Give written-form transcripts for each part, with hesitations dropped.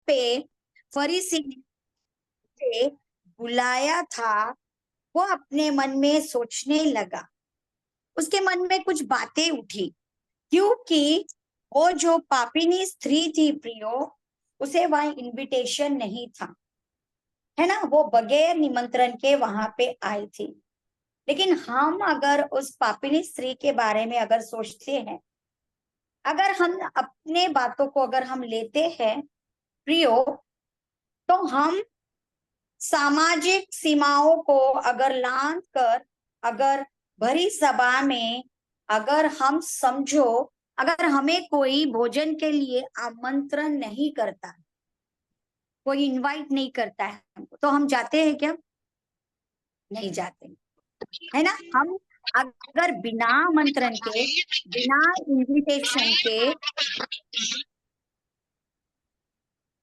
पे फरीसी ने बुलाया था, वो अपने मन में सोचने लगा। उसके मन में कुछ बातें उठी, क्योंकि वो जो पापिनी स्त्री थी प्रियो, उसे वहां इनविटेशन नहीं था, है ना, वो बगैर निमंत्रण के वहां पे आई थी। लेकिन हम अगर उस पापिनी स्त्री के बारे में अगर सोचते हैं, अगर हम अपने बातों को अगर हम लेते हैं प्रियो, तो हम सामाजिक सीमाओं को अगर लांघ कर, अगर भरी सभा में अगर हम समझो, अगर हमें कोई भोजन के लिए आमंत्रण नहीं करता, कोई इनवाइट नहीं करता है हमको, तो हम जाते हैं क्या? नहीं जाते, है ना। हम अगर बिना आमंत्रण के, बिना इनविटेशन के,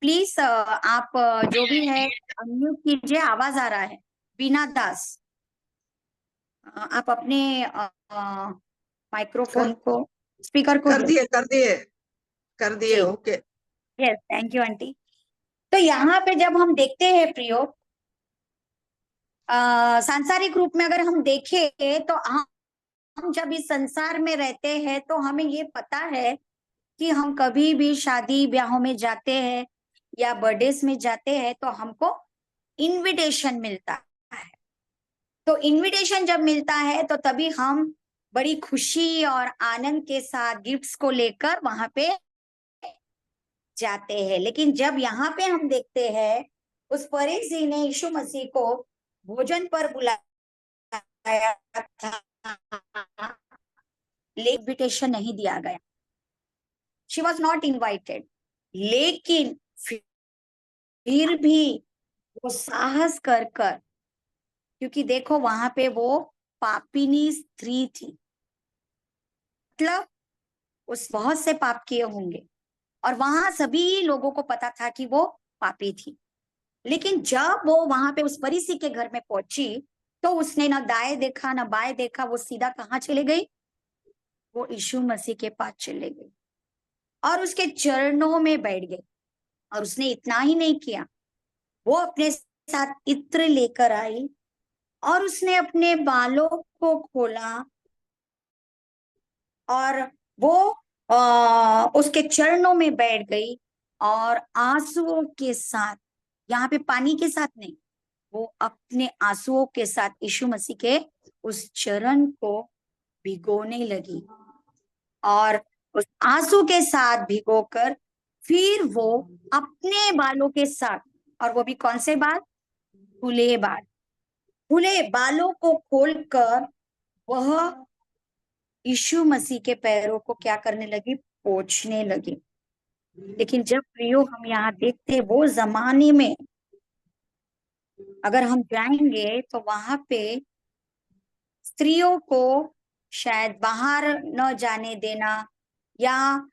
प्लीज आप जो भी है अनम्यूट कीजिए, आवाज आ रहा है। बीना दास, आप अपने माइक्रोफोन को, स्पीकर को कर दिए कर दिए कर दिए। जी, okay. Yes, thank you aunty. तो यहाँ पे जब हम देखते हैं प्रियो, सांसारिक रूप में अगर हम देखें, तो हम जब इस संसार में रहते हैं तो हमें ये पता है कि हम कभी भी शादी ब्याहों में जाते हैं या बर्थडेज में जाते हैं तो हमको इनविटेशन मिलता है। तो इनविटेशन जब मिलता है तो तभी हम बड़ी खुशी और आनंद के साथ गिफ्ट्स को लेकर वहां पे जाते हैं। लेकिन जब यहाँ पे हम देखते हैं, उस फरीसी ने यीशु मसीह को भोजन पर बुलाया था, लेकिन इनविटेशन नहीं दिया गया, शी वॉज नॉट इन्वाइटेड। लेकिन फिर भी वो साहस कर कर, क्योंकि देखो वहां पे वो पापिनी स्त्री थी, मतलब उस बहुत से पाप किए होंगे, और वहां सभी लोगों को पता था कि वो पापी थी। लेकिन जब वो वहां पे उस फरीसी के घर में पहुंची, तो उसने ना दाएं देखा ना बाएं देखा, वो सीधा कहाँ चले गई? वो यीशु मसीह के पास चले गई और उसके चरणों में बैठ गई। और उसने इतना ही नहीं किया, वो अपने साथ इत्र लेकर आई और उसने अपने बालों को खोला और वो उसके चरणों में बैठ गई और आंसुओं के साथ, यहाँ पे पानी के साथ नहीं, वो अपने आंसुओं के साथ यीशु मसीह के उस चरण को भिगोने लगी। और उस आंसू के साथ भिगोकर फिर वो अपने बालों के साथ, और वो भी कौन से बाल? खुले बाल, खुले बालों को खोलकर वह यीशु मसीह के पैरों को क्या करने लगी? पोंछने लगी। लेकिन जब प्रियो हम यहाँ देखते वो जमाने में अगर हम जाएंगे तो वहां पे स्त्रियों को शायद बाहर न जाने देना, या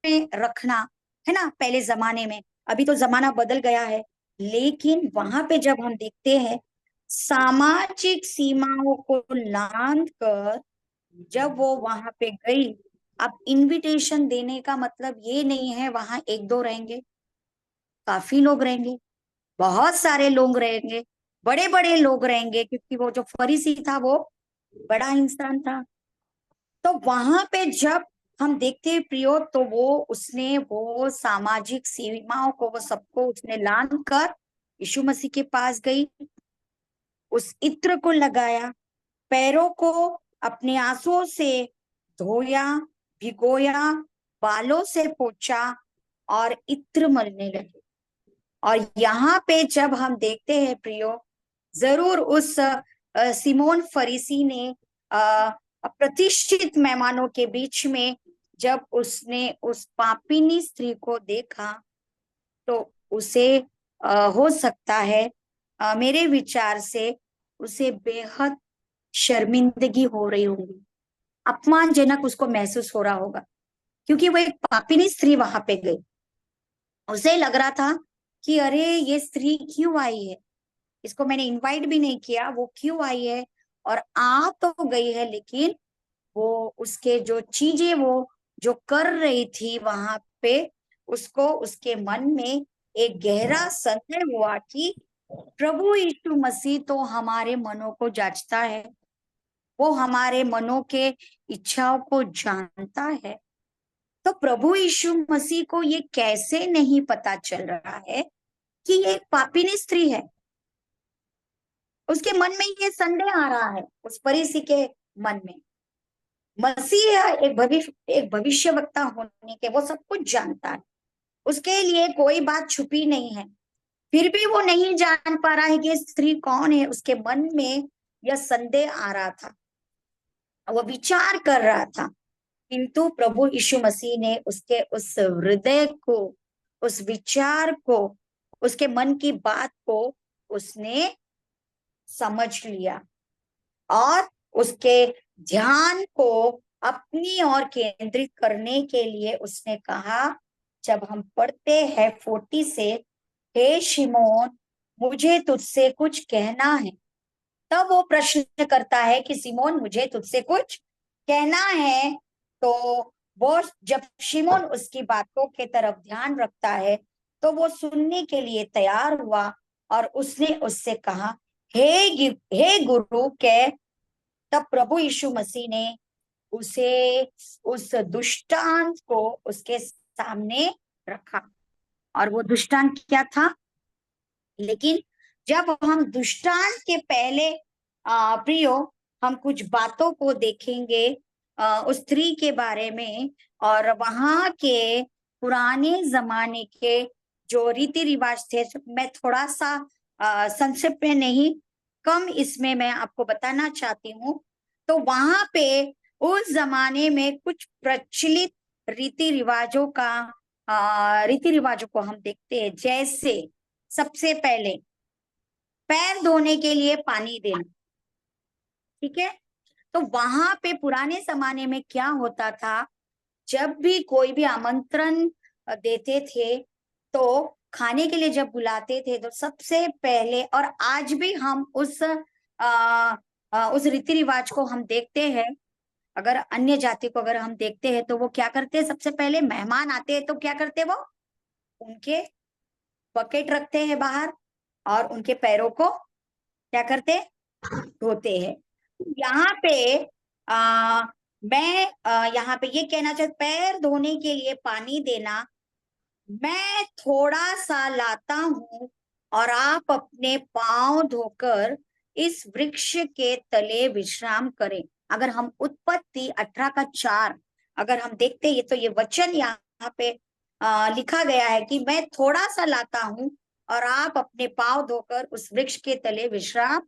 में रखना, है ना, पहले जमाने में। अभी तो जमाना बदल गया है, लेकिन वहां पे जब हम देखते हैं सामाजिक सीमाओं को लांघ कर जब वो वहां पे गई, अब इनविटेशन देने का मतलब ये नहीं है वहां एक दो रहेंगे, काफी लोग रहेंगे, बहुत सारे लोग रहेंगे, बड़े बड़े लोग रहेंगे, क्योंकि वो जो फरीसी था वो बड़ा इंसान था। तो वहां पे जब हम देखते हैं प्रियो, तो वो उसने वो सामाजिक सीमाओं को, वो सबको उसने लांघ कर यीशु मसीह के पास गई, उस इत्र को लगाया, पैरों को अपने आंसुओं से धोया, भिगोया, बालों से पोंछा और इत्र मलने लगे। और यहाँ पे जब हम देखते हैं प्रियो, जरूर उस सिमोन फरीसी ने प्रतिष्ठित मेहमानों के बीच में जब उसने उस पापिनी स्त्री को देखा, तो उसे हो सकता है, मेरे विचार से उसे बेहद शर्मिंदगी हो रही होगी, अपमानजनक उसको महसूस हो रहा होगा, क्योंकि वो एक पापिनी स्त्री वहां पे गई। उसे लग रहा था कि अरे ये स्त्री क्यों आई है, इसको मैंने इनवाइट भी नहीं किया, वो क्यों आई है? और आ तो गई है, लेकिन वो उसके जो चीजें वो जो कर रही थी वहां पे, उसको उसके मन में एक गहरा संदेह हुआ कि प्रभु यीशु मसीह तो हमारे मनों को जांचता है, वो हमारे मनों के इच्छाओं को जानता है। तो प्रभु यीशु मसीह को ये कैसे नहीं पता चल रहा है कि ये एक पापिनी स्त्री है। उसके मन में ये संदेह आ रहा है, उस फरीसी के मन में। मसीह एक भविष्यवक्ता होने के, वो सब कुछ जानता है, उसके लिए कोई बात छुपी नहीं है। फिर भी वो नहीं जान पा रहा है कि ये स्त्री कौन है। उसके मन में यह संदेह आ रहा था, वो विचार कर रहा था। किंतु प्रभु यीशु मसीह ने उसके उस हृदय को, उस विचार को, उसके मन की बात को उसने समझ लिया और उसके ध्यान को अपनी ओर केंद्रित करने के लिए उसने कहा, जब हम पढ़ते हैं 40 से, हे शिमोन, मुझे तुझसे कुछ कहना है। तब वो प्रश्न करता है कि सिमोन, मुझे तुझसे कुछ कहना है। तो वो, जब शिमोन उसकी बातों के तरफ ध्यान रखता है, तो वो सुनने के लिए तैयार हुआ और उसने उससे कहा, हे गुरु के। तब प्रभु यीशु मसीह ने उसे, उस दृष्टांत को उसके सामने रखा। और वो दृष्टांत क्या था? लेकिन जब हम दृष्टांत के पहले प्रियो, हम कुछ बातों को देखेंगे उस स्त्री के बारे में, और वहां के पुराने जमाने के जो रीति रिवाज थे, मैं थोड़ा सा संक्षिप्त में नहीं, कम इसमें मैं आपको बताना चाहती हूँ। तो वहां पे उस जमाने में कुछ प्रचलित रीति रिवाजों को हम देखते हैं। जैसे सबसे पहले पैर धोने के लिए पानी देना, ठीक है। तो वहां पे पुराने जमाने में क्या होता था, जब भी कोई भी आमंत्रण देते थे, तो खाने के लिए जब बुलाते थे, तो सबसे पहले, और आज भी हम उस रीति रिवाज को हम देखते हैं। अगर अन्य जाति को अगर हम देखते हैं, तो वो क्या करते हैं, सबसे पहले मेहमान आते हैं तो क्या करते हैं, वो उनके बकेट रखते हैं बाहर और उनके पैरों को क्या करते हैं, धोते हैं। यहाँ पे आ, मैं यहाँ पे ये कहना चाहती, पैर धोने के लिए पानी देना, मैं थोड़ा सा लाता हूं और आप अपने पांव धोकर इस वृक्ष के तले विश्राम करें। अगर हम उत्पत्ति 18 का 4 अगर हम देखते हैं, तो ये वचन यहाँ पे लिखा गया है कि मैं थोड़ा सा लाता हूं और आप अपने पांव धोकर उस वृक्ष के तले विश्राम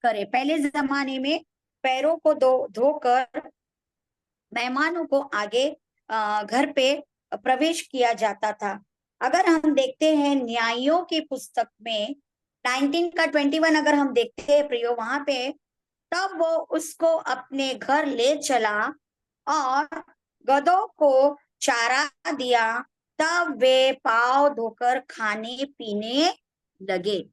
करें। पहले जमाने में पैरों को धोकर मेहमानों को आगे घर पे प्रवेश किया जाता था। अगर हम देखते हैं न्यायों की पुस्तक में 19 का 21, अगर हम देखते हैं प्रियो, वहां पे तब वो उसको अपने घर ले चला और गधों को चारा दिया, तब वे पांव धोकर खाने पीने लगे।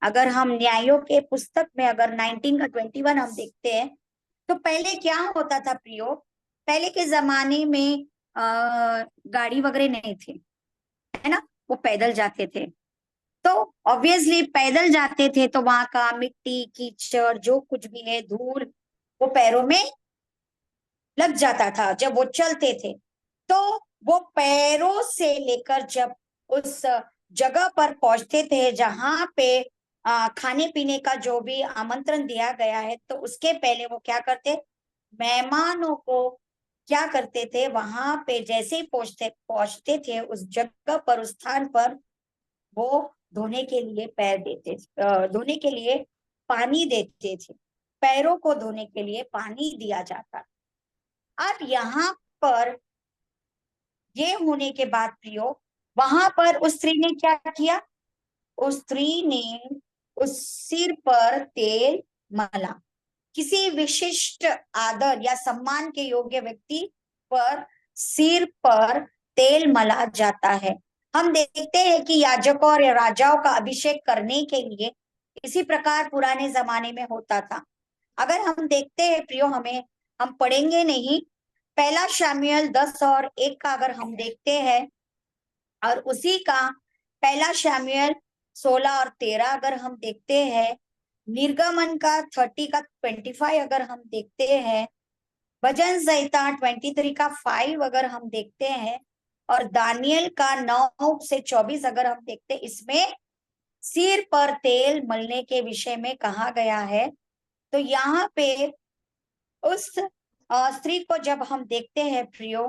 अगर हम न्यायों के पुस्तक में अगर 19 का 21 हम देखते हैं, तो पहले क्या होता था प्रियो, पहले के जमाने में गाड़ी वगैरह नहीं थी, है ना, वो पैदल जाते थे। तो ऑब्वियसली पैदल जाते थे, तो वहां का मिट्टी कीचड़ जो कुछ भी है, धूल, वो पैरों में लग जाता था जब वो चलते थे। तो वो पैरों से लेकर जब उस जगह पर पहुंचते थे जहां पे खाने पीने का जो भी आमंत्रण दिया गया है, तो उसके पहले वो क्या करते, मेहमानों को क्या करते थे, वहां पे जैसे ही पहुंचते पहुंचते थे उस जगह पर, उस स्थान पर, वो धोने के लिए धोने के लिए पानी देते थे। पैरों को धोने के लिए पानी दिया जाता। अब यहाँ पर ये होने के बाद प्रियो, वहां पर उस स्त्री ने क्या किया, उस स्त्री ने उस सिर पर तेल मला। किसी विशिष्ट आदर या सम्मान के योग्य व्यक्ति पर सिर पर तेल मला जाता है। हम देखते हैं कि याजकों और राजाओं का अभिषेक करने के लिए इसी प्रकार पुराने जमाने में होता था। अगर हम देखते हैं प्रियो, हम पढ़ेंगे नहीं, पहला शामुएल 10:1 का अगर हम देखते हैं, और उसी का पहला शामुएल 16:13 अगर हम देखते हैं, निर्गमन का 30 का 25 अगर हम देखते हैं, भजन संहिता 23 का 5 अगर हम देखते हैं, और दानियल का 9 से 24 अगर हम देखते हैं, इसमें सिर पर तेल मलने के विषय में कहा गया है। तो यहाँ पे उस स्त्री को जब हम देखते हैं प्रियो,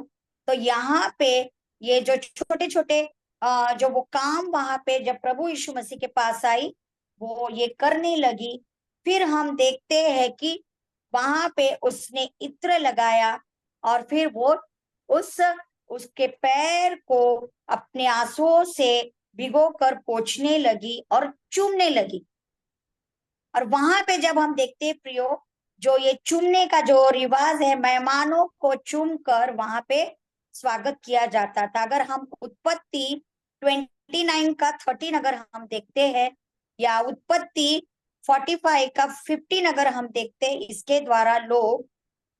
तो यहाँ पे ये जो छोटे छोटे जो वो काम वहां पे जब प्रभु यीशु मसीह के पास आई, वो ये करने लगी। फिर हम देखते हैं कि वहां पे उसने इत्र लगाया, और फिर वो उस उसके पैर को अपने आंसुओं से भिगो कर पोंछने लगी और चूमने लगी। और वहां पे जब हम देखते हैं प्रियो, जो ये चूमने का जो रिवाज है, मेहमानों को चूम कर वहां पे स्वागत किया जाता था। अगर हम उत्पत्ति 29 का 13 अगर हम देखते हैं, या उत्पत्ति 45 का 15 अगर हम देखते हैं, इसके द्वारा लोग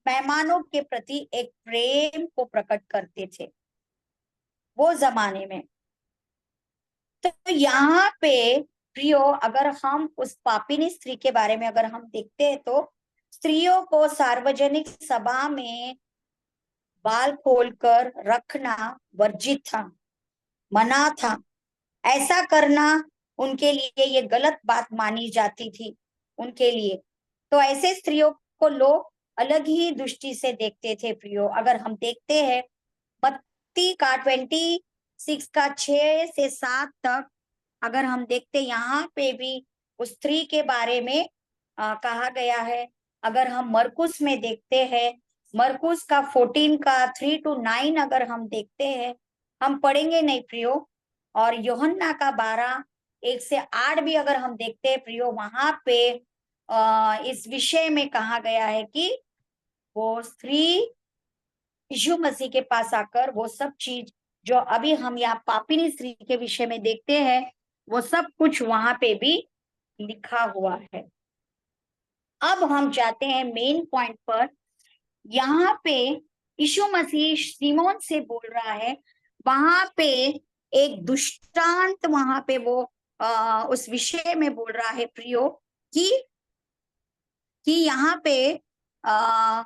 मेहमानों के प्रति एक प्रेम को प्रकट करते थे वो जमाने में। तो यहाँ पे प्रियो, अगर हम उस पापिनी स्त्री के बारे में अगर हम देखते हैं, तो स्त्रियों को सार्वजनिक सभा में बाल खोलकर रखना वर्जित था, मना था। ऐसा करना उनके लिए ये गलत बात मानी जाती थी उनके लिए। तो ऐसे स्त्रियों को लोग अलग ही दृष्टि से देखते थे प्रियो। अगर हम देखते हैं मत्ती का 26 का 6 से 7 तक अगर हम देखते, यहाँ पे भी उस स्त्री के बारे में कहा गया है। अगर हम मरकुस में देखते हैं, मरकुस का 14 का 3 to 9 अगर हम देखते हैं, हम पढ़ेंगे नहीं प्रियो। और यूहन्ना का 12 1 से 8 भी अगर हम देखते हैं प्रियो, वहां पे इस विषय में कहा गया है कि वो स्त्री यीशु मसीह के पास आकर वो सब चीज जो अभी हम यहाँ पापिनी स्त्री के विषय में देखते हैं, वो सब कुछ वहां पे भी लिखा हुआ है। अब हम जाते हैं मेन पॉइंट पर। यहाँ पे यीशु मसीह सीमोन से बोल रहा है, वहां पे एक दृष्टांत वहां पे वो उस विषय में बोल रहा है प्रियो, कि यहाँ पे आ,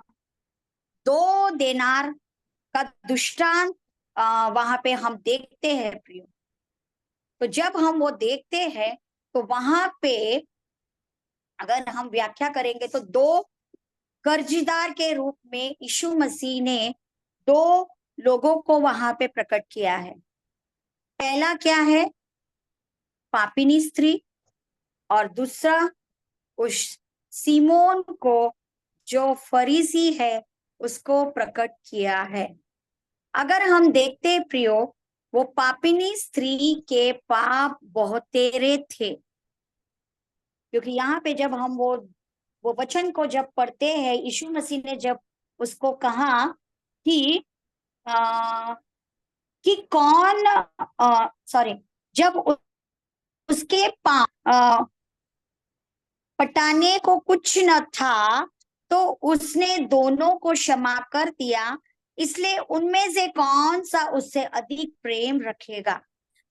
2 देनार का दृष्टांत वहां पे हम देखते हैं प्रियो। तो जब हम वो देखते हैं, तो वहां पे अगर हम व्याख्या करेंगे, तो 2 कर्जदार के रूप में यीशु मसीह ने 2 लोगों को वहां पे प्रकट किया है। पहला क्या है? पापिनी स्त्री, और दूसरा उस सीमोन को जो फरीसी है उसको प्रकट किया है। अगर हम देखते प्रियो, वो पापिनी स्त्री के पाप बहुतेरे थे, क्योंकि यहाँ पे जब हम वो वचन को जब पढ़ते हैं, यीशु मसीह ने जब उसको कहा कि कि कौन सॉरी, जब उसके पाप पटाने को कुछ न था, तो उसने दोनों को क्षमा कर दिया, इसलिए उनमें से कौन सा उससे अधिक प्रेम रखेगा।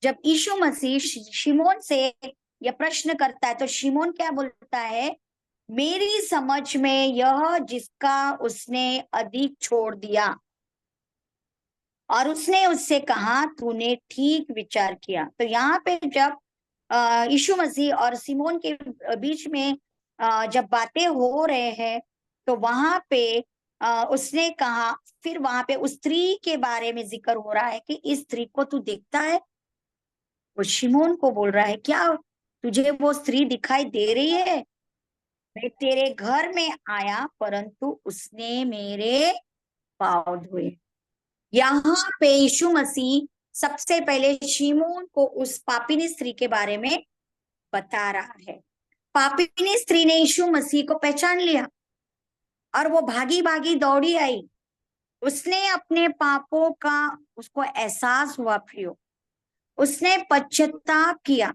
जब यीशु मसीह शिमोन से यह प्रश्न करता है, तो शिमोन क्या बोलता है? मेरी समझ में यह जिसका उसने अधिक छोड़ दिया। और उसने उससे कहा, तूने ठीक विचार किया। तो यहाँ पे जब यीशु मसीह और सिमोन के बीच में जब बातें हो रहे हैं, तो वहां पे उसने कहा, फिर वहां पे उस स्त्री के बारे में जिक्र हो रहा है कि इस स्त्री को तू देखता है। वो शिमोन को बोल रहा है, क्या तुझे वो स्त्री दिखाई दे रही है? मैं तेरे घर में आया, परंतु उसने मेरे पाँव धोए। यहाँ पे यीशु मसीह सबसे पहले शिमोन को उस पापिनी स्त्री के बारे में बता रहा है। पापिनी स्त्री ने यीशु मसीह को पहचान लिया, और वो भागी भागी दौड़ी आई। उसने अपने पापों का उसको एहसास हुआ प्रियो। उसने पश्चाताप किया,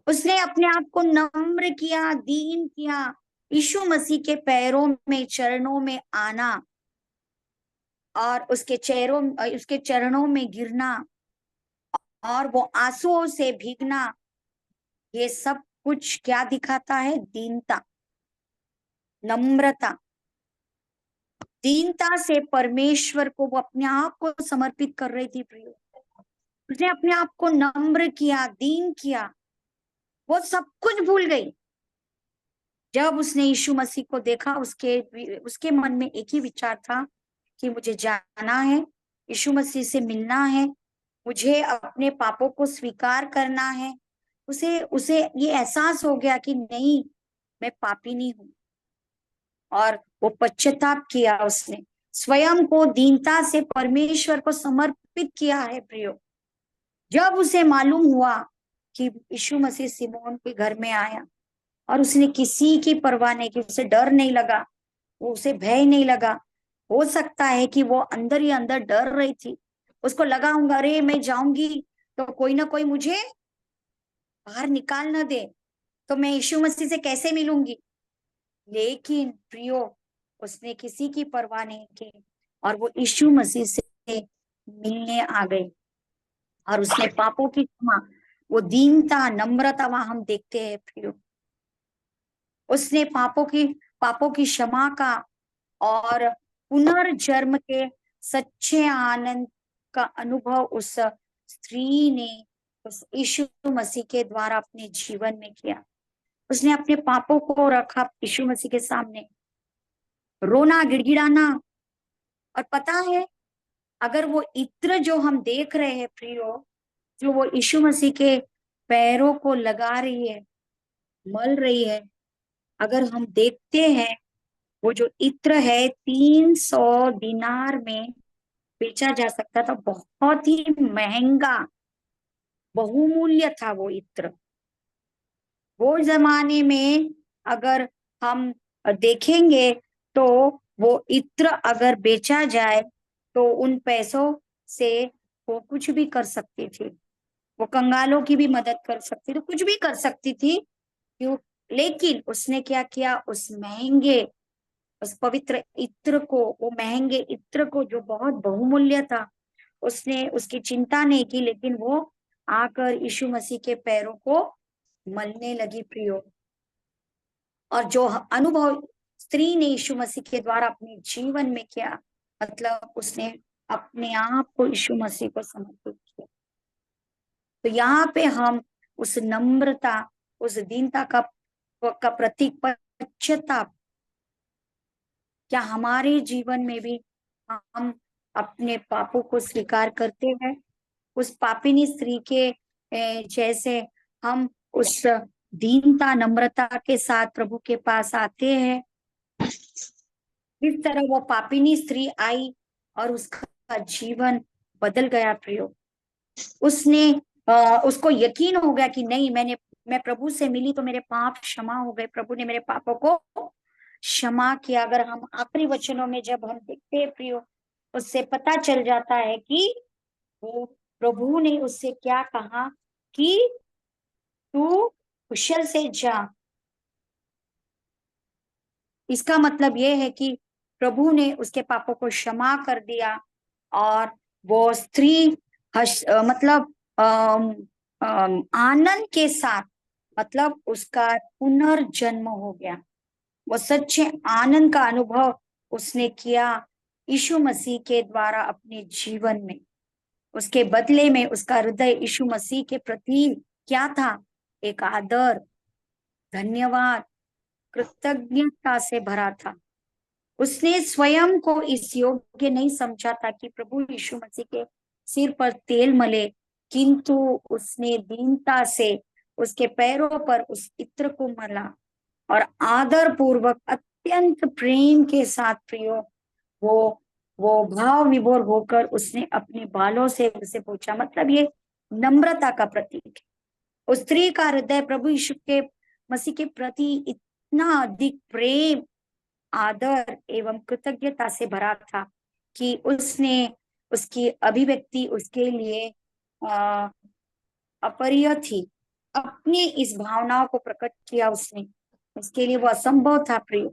उसने अपने आप को नम्र किया, दीन किया, यीशु मसीह के पैरों में, चरणों में आना। और उसके चरणों में गिरना और वो आंसुओं से भीगना, ये सब कुछ क्या दिखाता है? दीनता, नम्रता। दीनता से परमेश्वर को वो अपने आप को समर्पित कर रही थी प्रियो। उसने अपने आप को नम्र किया, दीन किया, वो सब कुछ भूल गई। जब उसने यीशु मसीह को देखा, उसके मन में एक ही विचार था कि मुझे जाना है, यीशु मसीह से मिलना है, मुझे अपने पापों को स्वीकार करना है। उसे उसे ये एहसास हो गया कि नहीं, मैं पापी नहीं हूं। और वो पश्चाताप किया, उसने स्वयं को दीनता से परमेश्वर को समर्पित किया है प्रियो। जब उसे मालूम हुआ कि यीशु मसीह सिमोन के घर में आया और उसने किसी की परवाह नहीं की, उसे डर नहीं लगा, उसे भय नहीं लगा। हो सकता है कि वो अंदर ही अंदर डर रही थी, उसको लगा होगा अरे मैं जाऊंगी तो कोई ना कोई मुझे बाहर निकाल ना दे, तो मैं यीशु मसीह से कैसे मिलूंगी। लेकिन प्रियो, उसने किसी की परवाह नहीं की और वो यीशु मसीह से मिलने आ गई और उसने पापों की क्षमा, वो दीनता, नम्रता वहां हम देखते हैं प्रियो। उसने पापों की क्षमा का और पुनर्जन्म के सच्चे आनंद का अनुभव उस स्त्री ने उस यीशु मसीह के द्वारा अपने जीवन में किया। उसने अपने पापों को रखा यीशु मसीह के सामने, रोना, गिड़गिड़ाना। और पता है, अगर वो इत्र जो हम देख रहे हैं प्रियो, जो वो यीशु मसीह के पैरों को लगा रही है, मल रही है, अगर हम देखते हैं, वो जो इत्र है 300 दिनार में बेचा जा सकता था। बहुत ही महंगा, बहुमूल्य था वो इत्र। वो जमाने में अगर हम देखेंगे तो वो इत्र अगर बेचा जाए तो उन पैसों से वो कुछ भी कर सकती थी, वो कंगालों की भी मदद कर सकती थी, कुछ भी कर सकती थी। क्यों? लेकिन उसने क्या किया? उस पवित्र इत्र को, वो महंगे इत्र को जो बहुत बहुमूल्य था, उसने उसकी चिंता नहीं की, लेकिन वो आकर यीशु मसीह के पैरों को मलने लगी प्रियो। और जो अनुभव स्त्री ने यीशु मसीह के द्वारा अपने जीवन में किया, मतलब उसने अपने आप को यीशु मसीह को समर्पित किया। तो यहाँ पे हम उस नम्रता, उस दीनता का प्रतीक पश्चाताप, क्या हमारे जीवन में भी हम अपने पापों को स्वीकार करते हैं? उस पापिनी स्त्री के जैसे हम उस दीनता, नम्रता के साथ प्रभु के पास आते हैं। इस तरह वो पापिनी स्त्री आई और उसका जीवन बदल गया प्रियो। उसने उसको यकीन हो गया कि नहीं, मैं प्रभु से मिली तो मेरे पाप क्षमा हो गए, प्रभु ने मेरे पापों को क्षमा किया। अगर हम आखिरी वचनों में जब हम देखते हैं प्रियो, उससे पता चल जाता है कि वो प्रभु ने उससे क्या कहा कि तू कुशल से जा। इसका मतलब ये है कि प्रभु ने उसके पापों को क्षमा कर दिया और वो स्त्री मतलब आनंद के साथ, मतलब उसका पुनर्जन्म हो गया। वो सच्चे आनंद का अनुभव उसने किया यीशु मसीह के द्वारा अपने जीवन में। उसके बदले में उसका हृदय यीशु मसीह के प्रति क्या था? एक आदर, धन्यवाद, कृतज्ञता से भरा था। उसने स्वयं को इस योग्य नहीं समझा था कि प्रभु यीशु मसीह के सिर पर तेल मले, किंतु उसने दीनता से उसके पैरों पर उस इत्र को मला और आदर पूर्वक, अत्यंत प्रेम के साथ प्रियो, वो वो भाव विभोर होकर उसने अपने बालों से उसे पूछा। मतलब ये नम्रता का प्रतीक है। उस स्त्री का हृदय प्रभु यीशु के मसीह के प्रति इतना अधिक प्रेम, आदर एवं कृतज्ञता से भरा था कि उसने उसकी अभिव्यक्ति उसके लिए अ, अपरिय थी। अपनी इस भावनाओं को प्रकट किया उसने, उसके लिए वो असंभव था प्रिय,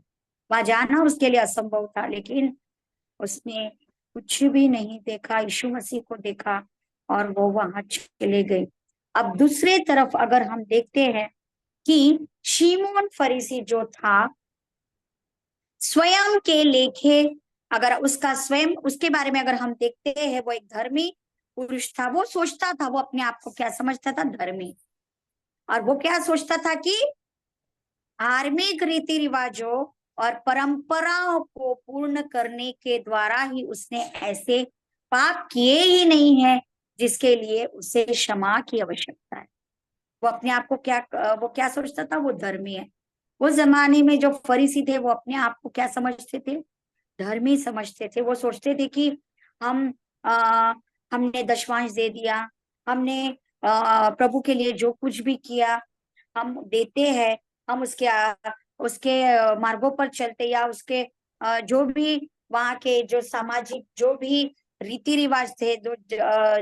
वहां जाना उसके लिए असंभव था, लेकिन उसने कुछ भी नहीं देखा, यीशु मसीह को देखा और वो वहां चले गए। अब दूसरे तरफ अगर हम देखते हैं कि शिमोन फरीसी जो था, स्वयं के लेखे, अगर उसका स्वयं उसके बारे में अगर हम देखते हैं, वो एक धर्मी पुरुष था। वो सोचता था, वो अपने आप को क्या समझता था? धर्मी। और वो क्या सोचता था कि धार्मिक रीति रिवाजों और परंपराओं को पूर्ण करने के द्वारा ही उसने ऐसे पाप किए ही नहीं है जिसके लिए उसे क्षमा की आवश्यकता है। वो अपने आप को क्या, वो क्या सोचता था? वो धर्मी है। वो जमाने में जो फरीसी थे वो अपने आप को क्या समझते थे? धर्मी समझते थे। वो सोचते थे कि हम आ, हमने दशमांश दे दिया, हमने प्रभु के लिए जो कुछ भी किया हम देते हैं, हम उसके मार्गों पर चलते, या उसके जो भी वहाँ के जो सामाजिक जो भी रीति रिवाज थे, जो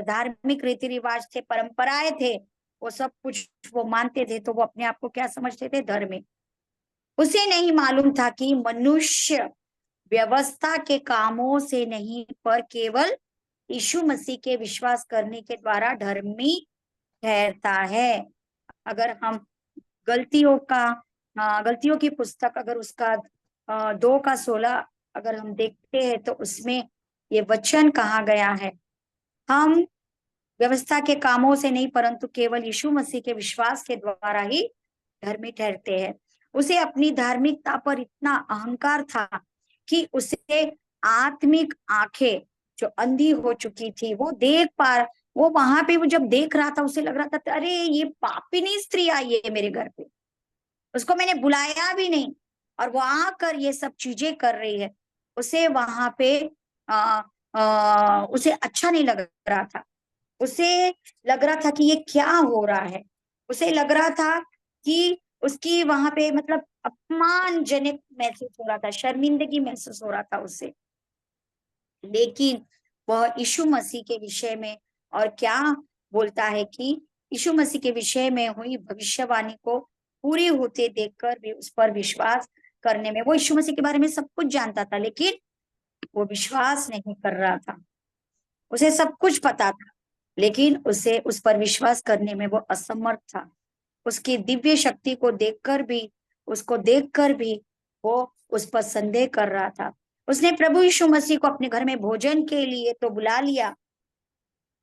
धार्मिक रीति रिवाज थे, परंपराएं थे, वो सब कुछ वो मानते थे। तो वो अपने आप को क्या समझते थे? धर्मी। उसे नहीं मालूम था कि मनुष्य व्यवस्था के कामों से नहीं, पर केवल यीशु मसीह के विश्वास करने के द्वारा धर्मी ठहरता है। अगर हम गलतियों का गलतियों की पुस्तक, अगर उसका 2 का 16 अगर हम देखते हैं, तो उसमें ये वचन कहा गया है, हम व्यवस्था के कामों से नहीं परंतु केवल यीशु मसीह के विश्वास के द्वारा ही धर्मी ठहरते हैं। उसे अपनी धार्मिकता पर इतना अहंकार था कि उसे आत्मिक आंखें जो अंधी हो चुकी थी, वो देख पा, वो वहां पे वो जब देख रहा था, उसे लग रहा था अरे ये पापिनी स्त्री आई है मेरे घर पे, उसको मैंने बुलाया भी नहीं और वो आकर ये सब चीजें कर रही है। उसे वहां पे आ, उसे अच्छा नहीं लग रहा था। उसे लग रहा था कि ये क्या हो रहा है। उसे लग रहा था कि उसकी वहां पे मतलब अपमानजनक महसूस हो रहा था, शर्मिंदगी महसूस हो रहा था उसे। लेकिन वह यीशु मसीह के विषय में और क्या बोलता है कि यीशु मसीह के विषय में हुई भविष्यवाणी को पूरी होते देखकर भी उस पर विश्वास करने में, वो यीशु मसीह के बारे में सब कुछ जानता था लेकिन वो विश्वास नहीं कर रहा था। उसे सब कुछ पता था लेकिन उसे उस पर विश्वास करने में वो असमर्थ था। उसकी दिव्य शक्ति को देखकर भी, उसको देखकर भी वो उस पर संदेह कर रहा था। उसने प्रभु यीशु मसीह को अपने घर में भोजन के लिए तो बुला लिया,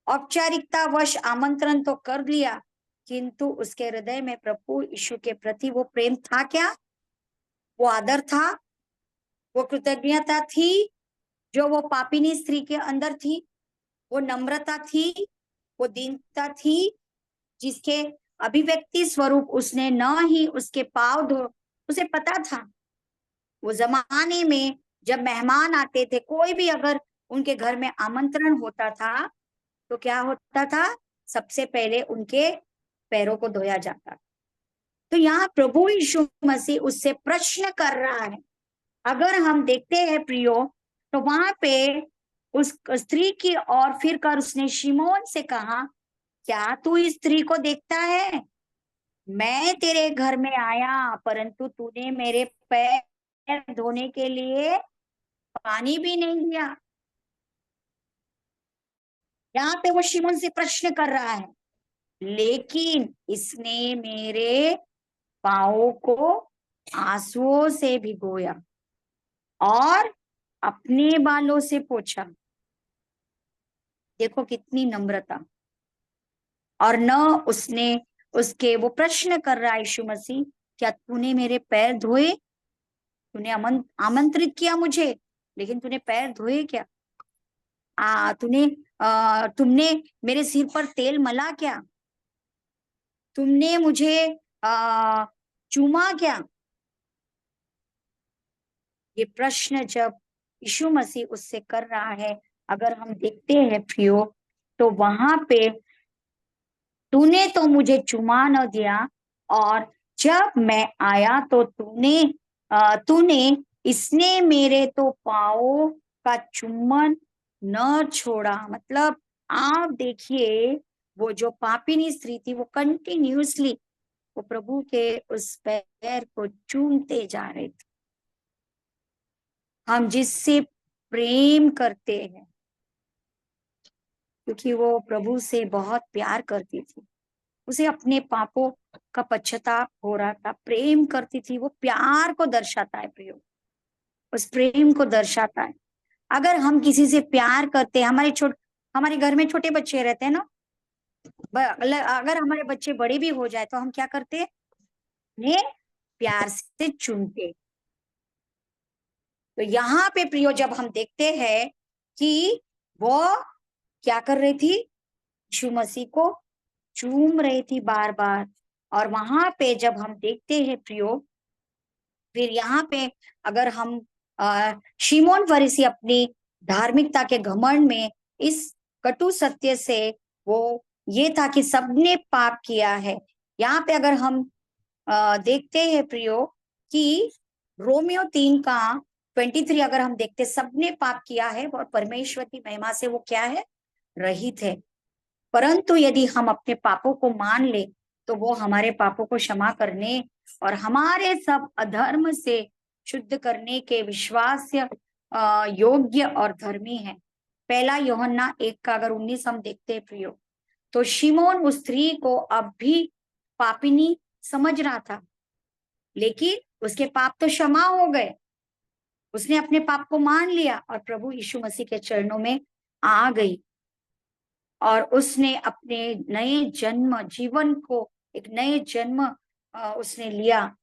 औपचारिकता वश आमंत्रण तो कर लिया, किंतु उसके हृदय में प्रभु यीशु के प्रति वो प्रेम था क्या? वो आदर था? वो कृतज्ञता थी जो वो पापिनी स्त्री के अंदर थी? वो नम्रता थी? वो दीनता थी जिसके अभिव्यक्ति स्वरूप उसने न ही उसके पांव धो? उसे पता था वो जमाने में जब मेहमान आते थे, कोई भी अगर उनके घर में आमंत्रण होता था तो क्या होता था? सबसे पहले उनके पैरों को धोया जाता। तो यहाँ प्रभु यीशु मसीह उससे प्रश्न कर रहा है। अगर हम देखते हैं प्रियो, तो वहां पे उस स्त्री की ओर फिर कर उसने शिमोन से कहा, क्या तू इस स्त्री को देखता है? मैं तेरे घर में आया परंतु तूने मेरे पैर धोने के लिए पानी भी नहीं दिया। यहाँ पे वो शिमोन से प्रश्न कर रहा है, लेकिन इसने मेरे पाँवों को आंसुओं से भिगोया और अपने बालों से पोंछा। देखो कितनी नम्रता। और न उसने उसके, वो प्रश्न कर रहा है यीशु मसीह, क्या तूने मेरे पैर धोए? तूने आमंत्रित किया मुझे लेकिन तूने पैर धोए क्या? तुमने मेरे सिर पर तेल मला क्या? तुमने मुझे आ, चूमा क्या? ये प्रश्न जब यीशु मसीह उससे कर रहा है, अगर हम देखते हैं प्रियो, तो वहां पे तूने तो मुझे चुमा न दिया और जब मैं आया तो तूने इसने मेरे तो पाँवों का चुम्बन न छोड़ा। मतलब आप देखिए, वो जो पापिनी स्त्री थी वो कंटिन्यूअसली वो प्रभु के उस पैर को चूमते जा रहे थे। हम जिससे प्रेम करते हैं, क्योंकि वो प्रभु से बहुत प्यार करती थी। उसे अपने पापों का पश्चाताप हो रहा था, प्रेम करती थी। वो प्यार को दर्शाता है प्रियो, उस प्रेम को दर्शाता है। अगर हम किसी से प्यार करते हैं, हमारे घर में छोटे बच्चे रहते हैं ना, अगर हमारे बच्चे बड़े भी हो जाए तो हम क्या करते हैं, उन्हें प्यार से चूमते। तो यहाँ पे प्रियो जब हम देखते हैं कि वो क्या कर रही थी, यीशु मसीह को चूम रही थी बार बार। और वहां पे जब हम देखते हैं प्रियो, फिर यहाँ पे अगर हम शिमोन फरीसी अपनी धार्मिकता के घमंड में इस कटु सत्य से, वो ये था कि सबने पाप किया है। यहाँ पे अगर हम देखते हैं प्रियो कि रोमियो 3 का 23 अगर हम देखते, सबने पाप किया है और परमेश्वर की महिमा से वो क्या है, रहित है। परंतु यदि हम अपने पापों को मान ले तो वो हमारे पापों को क्षमा करने और हमारे सब अधर्म से शुद्ध करने के विश्वास्य योग्य और धर्मी है। पहला यूहन्ना 1 का अगर 19 हम देखते हैं प्रियो, तो शिमोन उस स्त्री को अब भी पापिनी समझ रहा था, लेकिन उसके पाप तो क्षमा हो गए। उसने अपने पाप को मान लिया और प्रभु यीशु मसीह के चरणों में आ गई और उसने अपने नए जन्म जीवन को, एक नए जन्म उसने लिया।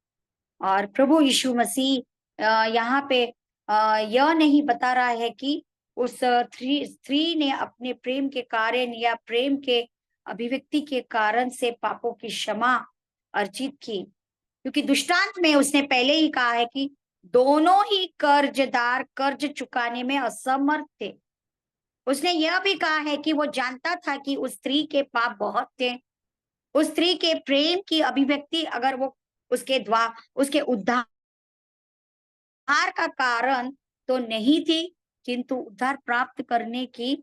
और प्रभु यीशु मसीह यहाँ पे यह नहीं बता रहा है कि उस स्त्री ने अपने प्रेम के कारण या प्रेम के अभिव्यक्ति के कारण से पापों की क्षमा अर्जित की, क्योंकि दृष्टांत में उसने पहले ही कहा है कि दोनों ही कर्जदार कर्ज चुकाने में असमर्थ थे। उसने यह भी कहा है कि वो जानता था कि उस स्त्री के पाप बहुत थे। उस स्त्री के प्रेम की अभिव्यक्ति अगर वो उसके उद्धार का कारण तो नहीं थी, किंतु उद्धार प्राप्त करने की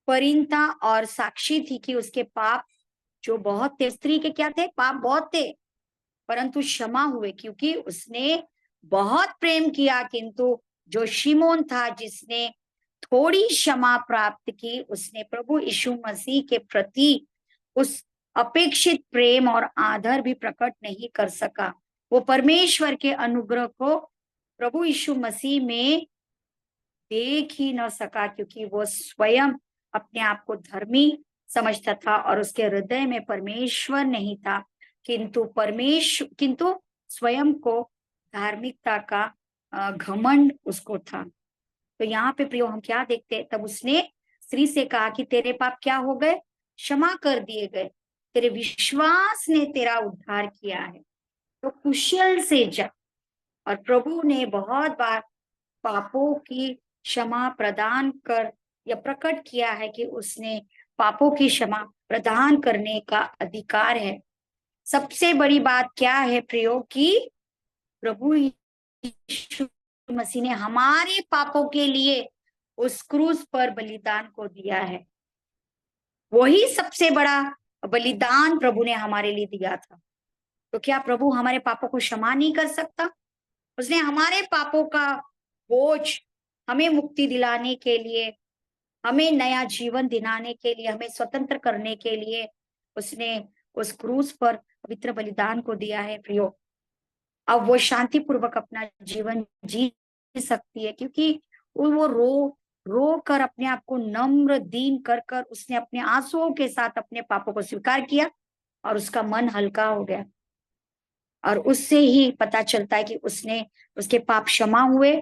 परिणता और साक्षी थी कि उसके पाप जो बहुत थे, स्त्री के क्या थे, पाप बहुत थे, परंतु क्षमा हुए क्योंकि उसने बहुत प्रेम किया। किंतु जो शिमोन था जिसने थोड़ी क्षमा प्राप्त की, उसने प्रभु यीशु मसीह के प्रति उस अपेक्षित प्रेम और आदर भी प्रकट नहीं कर सका। वो परमेश्वर के अनुग्रह को प्रभु यीशु मसीह में देख ही न सका, क्योंकि वो स्वयं अपने आप को धर्मी समझता था और उसके हृदय में परमेश्वर नहीं था, किंतु स्वयं को धार्मिकता का घमंड उसको था। तो यहाँ पे प्रियो हम क्या देखते हैं, तब उसने स्त्री से कहा कि तेरे पाप क्या हो गए, क्षमा कर दिए गए, तेरे विश्वास ने तेरा उद्धार किया है, तो कुशल से जा। और प्रभु ने बहुत बार पापों की क्षमा प्रदान कर या प्रकट किया है कि उसने पापों की क्षमा प्रदान करने का अधिकार है। सबसे बड़ी बात क्या है प्रियो, कि प्रभु यीशु मसीह ने हमारे पापों के लिए उस क्रूस पर बलिदान को दिया है। वही सबसे बड़ा बलिदान प्रभु ने हमारे लिए दिया था। तो क्या प्रभु हमारे पापों को क्षमा नहीं कर सकता? उसने हमारे पापों का बोझ हमें मुक्ति दिलाने के लिए, हमें नया जीवन दिलाने के लिए, हमें स्वतंत्र करने के लिए उसने उस क्रूस पर पवित्र बलिदान को दिया है प्रियो। अब वो शांति पूर्वक अपना जीवन जी सकती है, क्योंकि वो रो कर अपने आप को नम्र दीन कर कर उसने अपने आंसुओं के साथ अपने पापों को स्वीकार किया और उसका मन हल्का हो गया। और उससे ही पता चलता है कि उसके पाप क्षमा हुए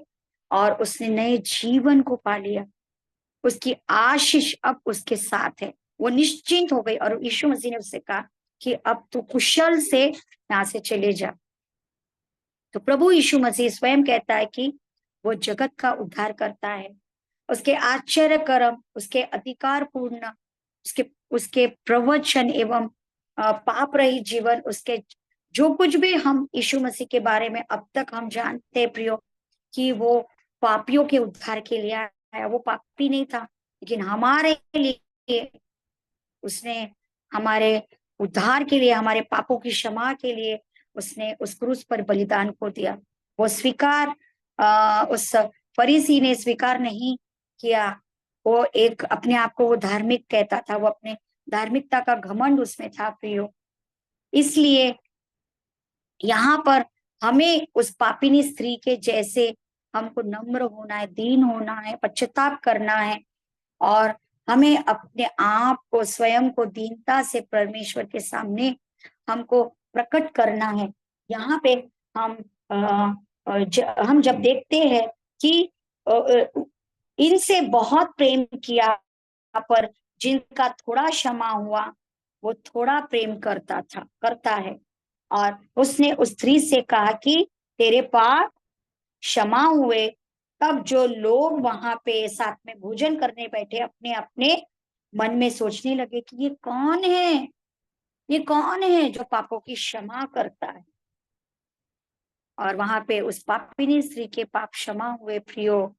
और उसने नए जीवन को पा लिया। उसकी आशीष अब उसके साथ है, वो निश्चिंत हो गई। और यीशु मसीह ने उससे कहा कि अब तू कुशल से यहाँ से चले जा। तो प्रभु यीशु मसीह स्वयं कहता है कि वो जगत का उद्धार करता है। उसके आश्चर्य कर्म, उसके अधिकार पूर्ण, उसके प्रवचन एवं पाप रहित जीवन, उसके जो कुछ भी हम यीशु मसीह के बारे में अब तक हम जानते हैं प्रियो, कि वो पापियों के उद्धार के लिए आया। वो पापी नहीं था, लेकिन हमारे लिए उसने, हमारे उद्धार के लिए, हमारे पापों की क्षमा के लिए उसने उस क्रूस पर बलिदान को दिया। वो उस फरीसी ने स्वीकार नहीं किया वो एक अपने आप को वो धार्मिक कहता था, वो अपने धार्मिकता का घमंड उसमें था प्रियो। इसलिए यहाँ पर हमें उस पापिनी स्त्री के जैसे हमको नम्र होना है, दीन होना है, पश्चाताप करना है, और हमें अपने आप को, स्वयं को दीनता से परमेश्वर के सामने हमको प्रकट करना है। यहाँ पे हम हम जब देखते हैं कि इनसे बहुत प्रेम किया, पर जिनका थोड़ा क्षमा हुआ वो थोड़ा प्रेम करता है। और उसने उस स्त्री से कहा कि तेरे पाप क्षमा हुए। तब जो लोग वहां पे साथ में भोजन करने बैठे अपने अपने मन में सोचने लगे कि ये कौन है, ये कौन है जो पापों की क्षमा करता है। और वहां पे उस पापिनी स्त्री के पाप क्षमा हुए प्रियो,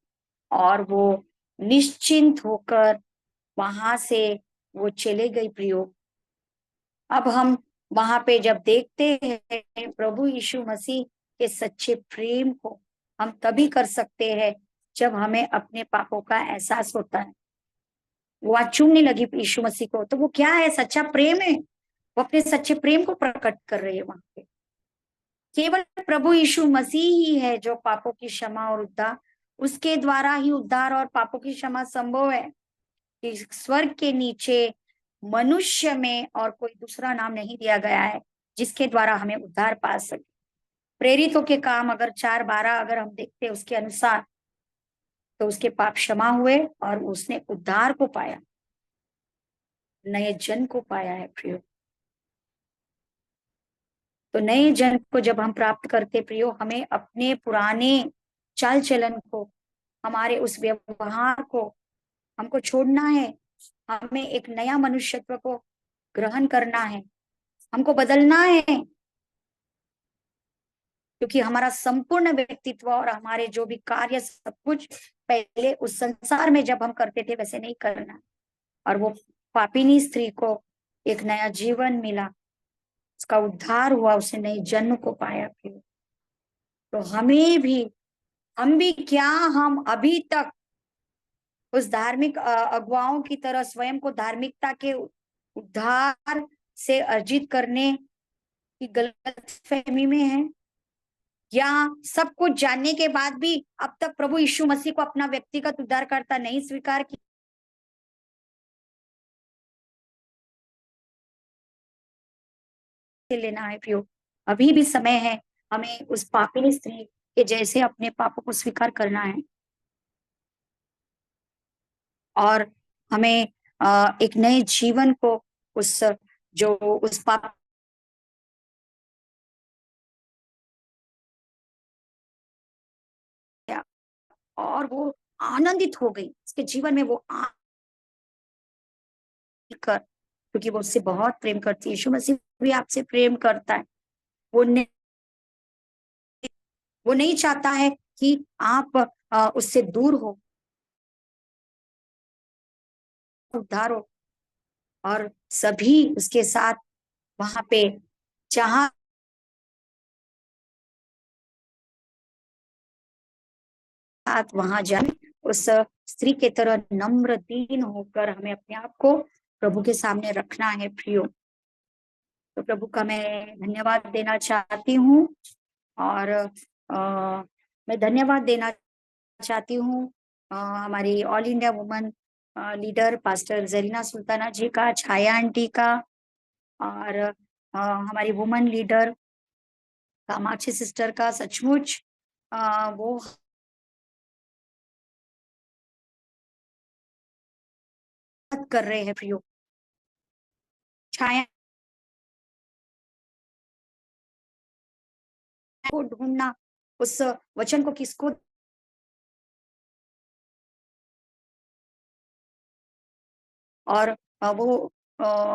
और वो निश्चिंत होकर वहां से वो चले गई प्रियो। अब हम वहां पे जब देखते हैं प्रभु यीशु मसीह के सच्चे प्रेम को, हम तभी कर सकते हैं जब हमें अपने पापों का एहसास होता है। वो आज चूमने लगी यीशु मसीह को, तो वो क्या है, सच्चा प्रेम है। वो अपने सच्चे प्रेम को प्रकट कर रही है वहां पे। केवल प्रभु यीशु मसीह ही है जो पापों की क्षमा और उद्धार, उसके द्वारा ही उद्धार और पापों की क्षमा संभव है। कि स्वर्ग के नीचे मनुष्य में और कोई दूसरा नाम नहीं दिया गया है जिसके द्वारा हमें उद्धार पा सके। प्रेरितों के काम अगर 4:12 अगर हम देखते हैं उसके अनुसार, तो उसके पाप क्षमा हुए और उसने उद्धार को पाया, नए जन्म को पाया है प्रियो। तो नए जन्म को जब हम प्राप्त करते प्रियो, हमें अपने पुराने चाल चलन को, हमारे उस व्यवहार को हमको छोड़ना है। हमें एक नया मनुष्यत्व को ग्रहण करना है, हमको बदलना है। क्योंकि हमारा संपूर्ण व्यक्तित्व और हमारे जो भी कार्य सब कुछ पहले उस संसार में जब हम करते थे वैसे नहीं करना। और वो पापिनी स्त्री को एक नया जीवन मिला, उसका उद्धार हुआ, उसने नए जन्म को पाया फिर। तो हमें भी, हम भी क्या, हम अभी तक उस धार्मिक अगुवाओं की तरह स्वयं को धार्मिकता के उद्धार से अर्जित करने की गलत फहमी में है, या सब कुछ जानने के बाद भी अब तक प्रभु यीशु मसीह को अपना व्यक्तिगत उद्धारकर्ता नहीं स्वीकार किया लेना है प्रियो। अभी भी समय है, हमें उस पापिनी स्त्री के जैसे अपने पापों को स्वीकार करना है, और हमें एक नए जीवन को उस जो उस पाप और वो आनंदित हो गई उसके जीवन में, वो कर, क्योंकि वो उससे बहुत प्रेम करती है। यीशु मसीह भी आपसे प्रेम करता है। वो ने, वो नहीं चाहता है कि आप उससे दूर हो, उद्धार हो, और सभी उसके साथ वहां पे जहां साथ वहां जाए, उस स्त्री के तरह नम्र दीन होकर हमें अपने आप को प्रभु के सामने रखना है प्रियो। तो प्रभु का मैं धन्यवाद देना चाहती हूँ, और मैं धन्यवाद देना चाहती हूँ हमारी all India woman leader pastor Zarina Sultana ji का, छाया आंटी का, और हमारी वुमन लीडर कामाक्षी सिस्टर का। सचमुच वो कर रहे हैं प्रियो। छाया को ढूंढना, उस वचन को किसको, और वो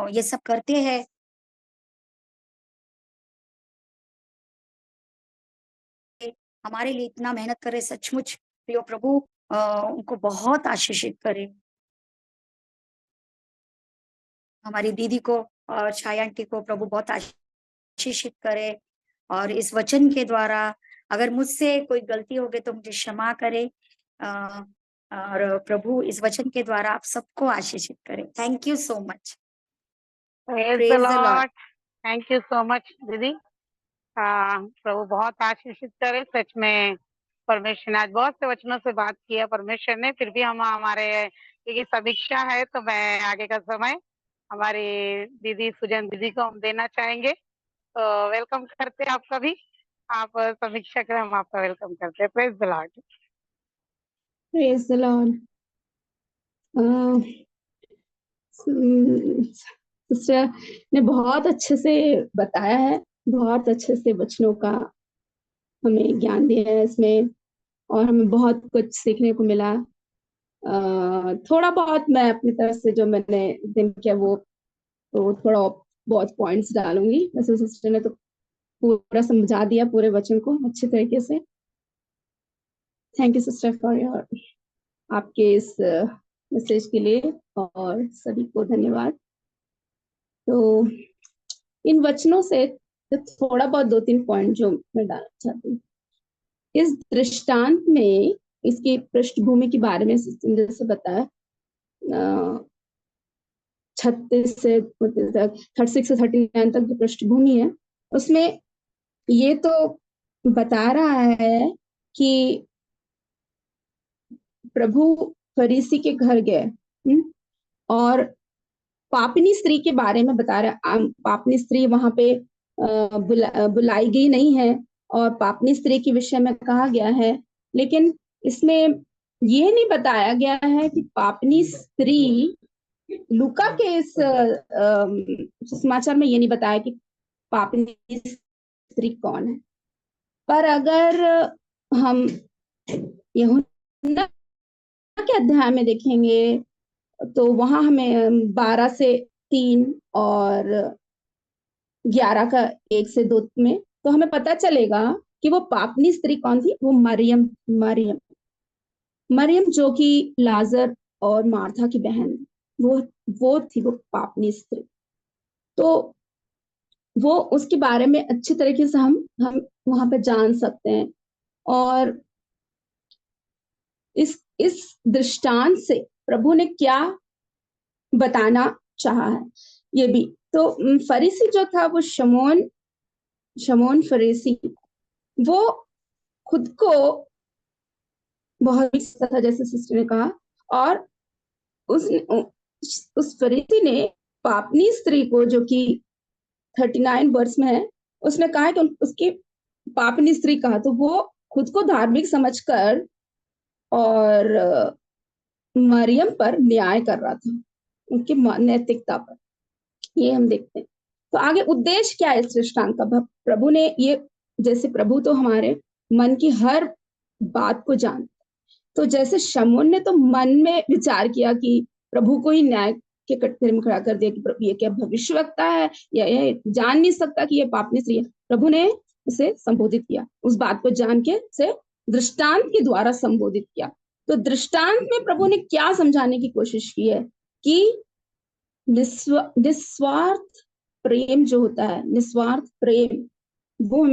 ये सब करते हैं। हमारे लिए इतना मेहनत करे, सचमुच प्रियो प्रभु उनको बहुत आशीषित करे। हमारी दीदी को और छाया आंटी को प्रभु बहुत आशीषित करे, और इस वचन के द्वारा अगर मुझसे कोई गलती हो गई तो मुझे क्षमा करे। और प्रभु इस वचन के द्वारा आप सबको आशीषित करें। Thank you so much. Praise the praise the Lord. Lord. Thank you so much दीदी। प्रभु बहुत आशीषित करे सच में। परमेश्वर ने आज बहुत से वचनों से बात किया परमेश्वर ने, फिर भी हम हमारे क्योंकि समीक्षा है तो मैं आगे का समय हमारी दीदी सुजन दीदी को हम देना चाहेंगे। तो वेलकम करते हैं आपका भी। आप समीक्षा करें, हम आपका वेलकम करते हैं। Praise the Lord. Praise the Lord. Sister ने बहुत अच्छे से बताया है, बहुत अच्छे से वचनों का हमें ज्ञान दिया है इसमें, और हमें बहुत कुछ सीखने को मिला। थोड़ा बहुत मैं अपनी तरफ से जो मैंने दिन किया वो तो थोड़ा बहुत पॉइंट्स डालूंगी। वैसे सिस्टर ने तो पूरा समझा दिया पूरे वचन को अच्छे तरीके से। Thank you sister for your आपके इस मैसेज के लिए, और सभी को धन्यवाद। तो इन वचनों से थोड़ा बहुत 2-3 पॉइंट जो मैं डालना चाहती हूँ। इस दृष्टांत में इसकी पृष्ठभूमि के बारे में जैसे बताया, 36 से 39 तक जो पृष्ठभूमि है उसमें ये तो बता रहा है कि प्रभु फरीसी के घर गए और पापनी स्त्री के बारे में बता रहा है। पापनी स्त्री वहां पे बुलाई गई नहीं है, और पापनी स्त्री के विषय में कहा गया है, लेकिन इसमें ये नहीं बताया गया है कि पापनी स्त्री, लूका के इस समाचार में ये नहीं बताया कि पापनी स्त्री कौन है। पर अगर हम यूहन्ना के अध्याय में देखेंगे तो वहां हमें 12 से 3 और 11 का 1 से 2 में तो हमें पता चलेगा कि वो पापनी स्त्री कौन थी। वो मरियम मरियम मरियम जो कि लाजर और मार्था की बहन, वो थी वो पापनी स्त्री। तो वो उसके बारे में अच्छी तरीके से हम वहां पे जान सकते हैं। और इस दृष्टांत से प्रभु ने क्या बताना चाहा है ये भी। तो फरीसी जो था वो शमौन फरीसी, वो खुद को बहुत था जैसे सिस्टर ने कहा, और उस फरीसी ने पापनी स्त्री को जो कि 39 वर्ष में है उसने कहा कि उसकी पापनी स्त्री कहा, तो वो खुद को धार्मिक समझकर और मरियम पर न्याय कर रहा था, उनकी नैतिकता पर। ये हम देखते हैं। तो आगे उद्देश्य क्या है इस दृष्टांत का। प्रभु ने ये, जैसे प्रभु तो हमारे मन की हर बात को जानते, तो जैसे शमून ने तो मन में विचार किया कि प्रभु को ही न्याय के कटघरे में खड़ा कर दिया कि प्रभु ये क्या भविष्यवक्ता है, या ये जान नहीं सकता कि ये पापनी स्त्री है। प्रभु ने उसे संबोधित किया, उस बात को जान के से दृष्टांत के द्वारा संबोधित किया। तो दृष्टांत में प्रभु ने क्या समझाने की कोशिश की है कि निस्वार्थ प्रेम जो होता है, निस्वार्थ प्रेम, वो